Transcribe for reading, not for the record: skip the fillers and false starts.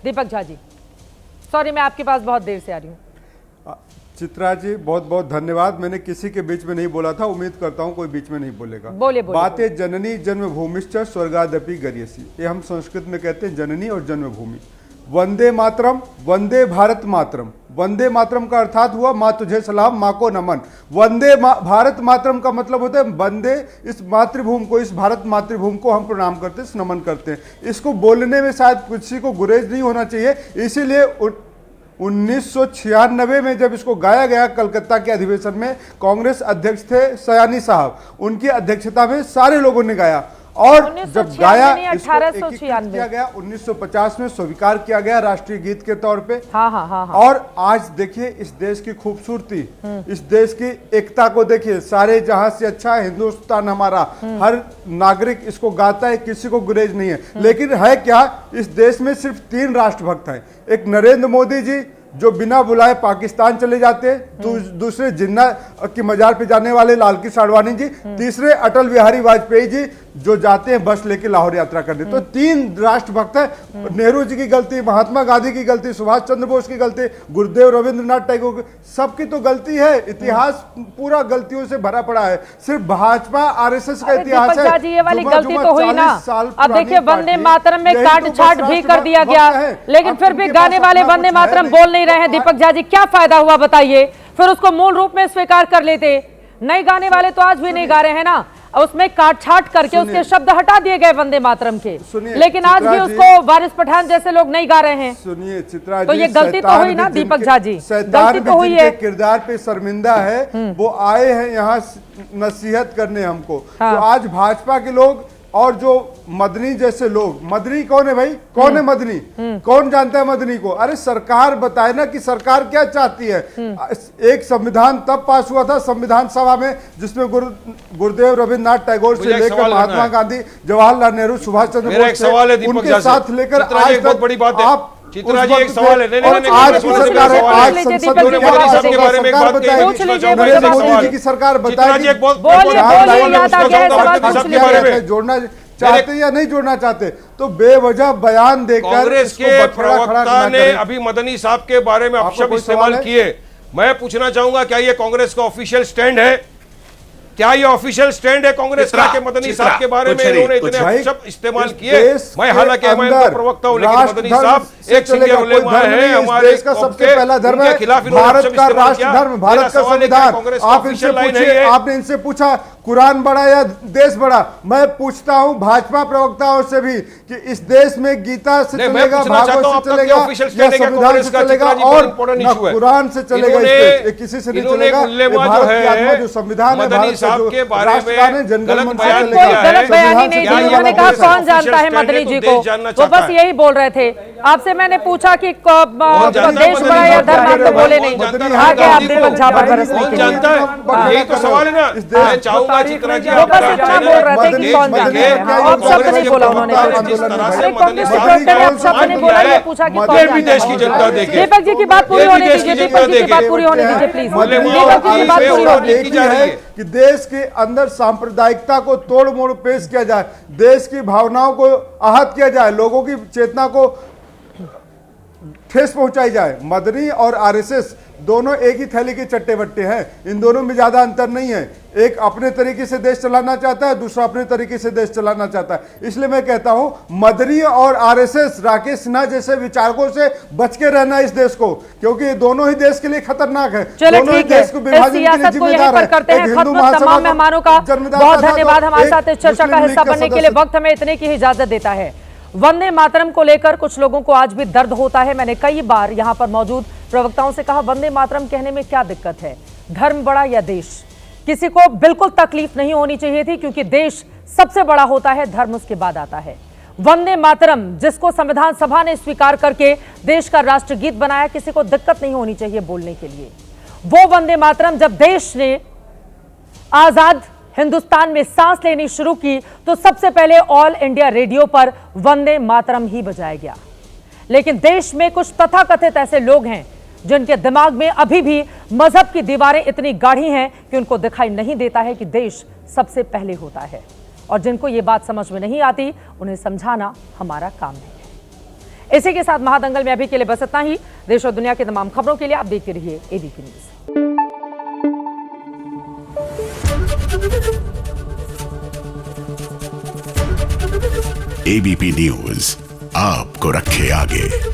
Deepak Jha ji, sorry मैं आपके पास बहुत देर से आ रही हूँ। चित्रा जी बहुत बहुत धन्यवाद। मैंने किसी के बीच में नहीं बोला था, उम्मीद करता हूँ कोई बीच में नहीं बोलेगा। बोले बातें जननी जन्मभूमिश्च स्वर्गादपि गरीयसी, ये हम संस्कृत में कहते हैं जननी और जन्मभूमि। वंदे मातरम, वंदे भारत मातरम। वंदे मातरम का अर्थात हुआ माँ तुझे सलाम, माँ को नमन। वंदे भारत मातरम का मतलब होता है वंदे, इस मातृभूमि को, इस भारत मातृभूमि को हम प्रणाम करते हैं, नमन करते हैं। इसको बोलने में शायद किसी को गुरेज नहीं होना चाहिए, इसीलिए 1996 में जब इसको गाया गया कलकत्ता के अधिवेशन में, कांग्रेस अध्यक्ष थे सयानी साहब, उनकी अध्यक्षता में सारे लोगों ने गाया और जब गाया इसको किया गया 1950 में स्वीकार किया गया राष्ट्रीय गीत के तौर पे। हाँ। और आज देखिए इस देश की खूबसूरती, इस देश की एकता को देखिए, सारे जहां से अच्छा हिंदुस्तान हमारा, हर नागरिक इसको गाता है, किसी को गुरेज नहीं है। लेकिन है क्या, इस देश में सिर्फ 3 राष्ट्रभक्त हैं। एक नरेंद्र मोदी जी जो बिना बुलाए पाकिस्तान चले जाते हैं, दूसरे जिन्ना की मजार पे जाने वाले लाल कृष्ण आडवाणी जी, तीसरे अटल बिहारी वाजपेयी जी जो जाते हैं बस लेके लाहौर यात्रा करने। तो 3 राष्ट्रभक्त है। नेहरू जी की गलती, महात्मा गांधी की गलती, सुभाष चंद्र बोस की गलती, गुरुदेव रविंद्रनाथ टैगोर, सबकी तो गलती है। इतिहास पूरा गलतियों से भरा पड़ा है। सिर्फ भाजपा आरएसएस का इतिहास है। ये वाली गलती तो हुई ना। अब देखिए वंदे मातरम में काट छाट भी कर दिया गया, लेकिन फिर भी गाने वाले वंदे मातरम बोल नहीं रहे हैं। दीपक झा जी क्या फायदा हुआ बताइए, फिर उसको मूल रूप में स्वीकार कर लेते। नहीं गाने वाले तो आज भी नहीं गा रहे हैं ना, उसमें काट छाट करके उसके शब्द हटा दिए गए वंदे मातरम के, लेकिन आज भी उसको वारिस पठान जैसे लोग नहीं गा रहे हैं। सुनिए चित्रा जी, तो ये गलती तो हुई ना दीपक झा जी, गलती तो हुई है। किरदार पे शर्मिंदा है, वो आए हैं यहाँ नसीहत करने हमको। तो आज भाजपा के लोग और जो मदनी जैसे लोग, मदनी कौन है भाई, कौन है मदनी, कौन जानता है मदनी को? अरे सरकार बताए ना कि सरकार क्या चाहती है। एक संविधान तब पास हुआ था संविधान सभा में जिसमें गुरुदेव रविंद्रनाथ टैगोर से लेकर महात्मा गांधी, जवाहरलाल नेहरू, सुभाष चंद्र बोस उनके साथ लेकर आज तक बड़ी बात है। चित्रा जी एक सवाल है, आज की सरकार है, आज संसद में मोदी जी की सरकार बताएगी जोड़ना चाहते या नहीं जोड़ना चाहते। तो बेवजह बयान देकर कांग्रेस के प्रवक्ता ने अभी मदनी साहब के बारे में अपशब्द इस्तेमाल किए। मैं पूछना चाहूंगा क्या ये कांग्रेस का ऑफिशियल स्टैंड है? क्या ये ऑफिशियल स्टैंड है कांग्रेस का कि मदनी साहब के बारे में इन्होंने इतने शब्द इस्तेमाल किए? मैं हालांकि मैं इनका प्रवक्ता हूं, लेकिन मदनी साहब एक सीनियर उलेमा है, हमारे देश का सबसे पहला धर्म है, भारत का राष्ट्र धर्म, भारत का संविधान। आप इनसे पूछिए, आपने इनसे पूछा कुरान बड़ा या देश बड़ा? मैं पूछता हूं भाजपा प्रवक्ताओं से भी कि इस देश में गीता से चलेगा, भागवत से चलेगा या संविधान से चलेगा और कुरान से चलेगा? किसी से नहीं चलेगा। जो संविधान है भारत के बारे में गलत बयानी नहीं दी। उन्होंने कहा कौन जानता है मदनी जी को, वो बस यही बोल रहे थे। आपसे मैंने पूछा कि देश बड़ा या धर्म, आप तो बोले नहीं, आगे आप दीपक झा पर बरसने के लिए। यही तो सवाल है ना। मैं चाहूंगा चित्रा जी, वो बस इतना बोल रहे थे कि कौन जानता है, आप शब्द नहीं बोला उन्होंने। अरे कांग्रेस के प्रवक्ता ने आप शब्द नहीं बोला, ये पूछा कि कौन भी देश की जनता देखे। दीपक जी की बात पूरी होने दीजिए, दीपक जी की बात पूरी होने दीजिए प्लीज, दीपक जी की बात पूरी होने दीजिए। कि देश के अंदर सांप्रदायिकता को तोड़ मोड़ पेश किया जाए, देश की भावनाओं को आहत किया जाए, लोगों की चेतना को ठेस पहुंचाई जाए। मदनी और आरएसएस दोनों एक ही थैली के चट्टे बट्टे हैं, इन दोनों में ज्यादा अंतर नहीं है। एक अपने तरीके से देश चलाना चाहता है, दूसरा अपने तरीके से देश चलाना चाहता है। इसलिए मैं कहता हूं मदनी और आरएसएस, राकेश सिन्हा जैसे विचारकों से बच के रहना इस देश को, क्योंकि ये दोनों ही देश के लिए खतरनाक है, दोनों ही देश को विभाजन के लिए जिम्मेदार है। हिंदू तमाम मेहमानों का बहुत धन्यवाद हमारे साथ इस चर्चा का हिस्सा बनने के लिए। वक्त हमें इतने की इजाजत देता है। वंदे मातरम को लेकर कुछ लोगों को आज भी दर्द होता है। मैंने कई बार यहां पर मौजूद प्रवक्ताओं से कहा वंदे मातरम कहने में क्या दिक्कत है, धर्म बड़ा या देश? किसी को बिल्कुल तकलीफ नहीं होनी चाहिए थी, क्योंकि देश सबसे बड़ा होता है, धर्म उसके बाद आता है। वंदे मातरम जिसको संविधान सभा ने स्वीकार करके देश का राष्ट्रगीत बनाया, किसी को दिक्कत नहीं होनी चाहिए बोलने के लिए। वो वंदे मातरम जब देश ने आजाद हिंदुस्तान में सांस लेनी शुरू की तो सबसे पहले ऑल इंडिया रेडियो पर वंदे मातरम ही बजाया गया। लेकिन देश में कुछ तथाकथित ऐसे लोग हैं जिनके दिमाग में अभी भी मजहब की दीवारें इतनी गाढ़ी हैं कि उनको दिखाई नहीं देता है कि देश सबसे पहले होता है, और जिनको ये बात समझ में नहीं आती उन्हें समझाना हमारा काम नहीं है। इसी के साथ महादंगल में अभी के लिए बस इतना ही। देश और दुनिया की तमाम खबरों के लिए आप देखते रहिए एबीपी न्यूज। एबीपी न्यूज आपको रखे आगे।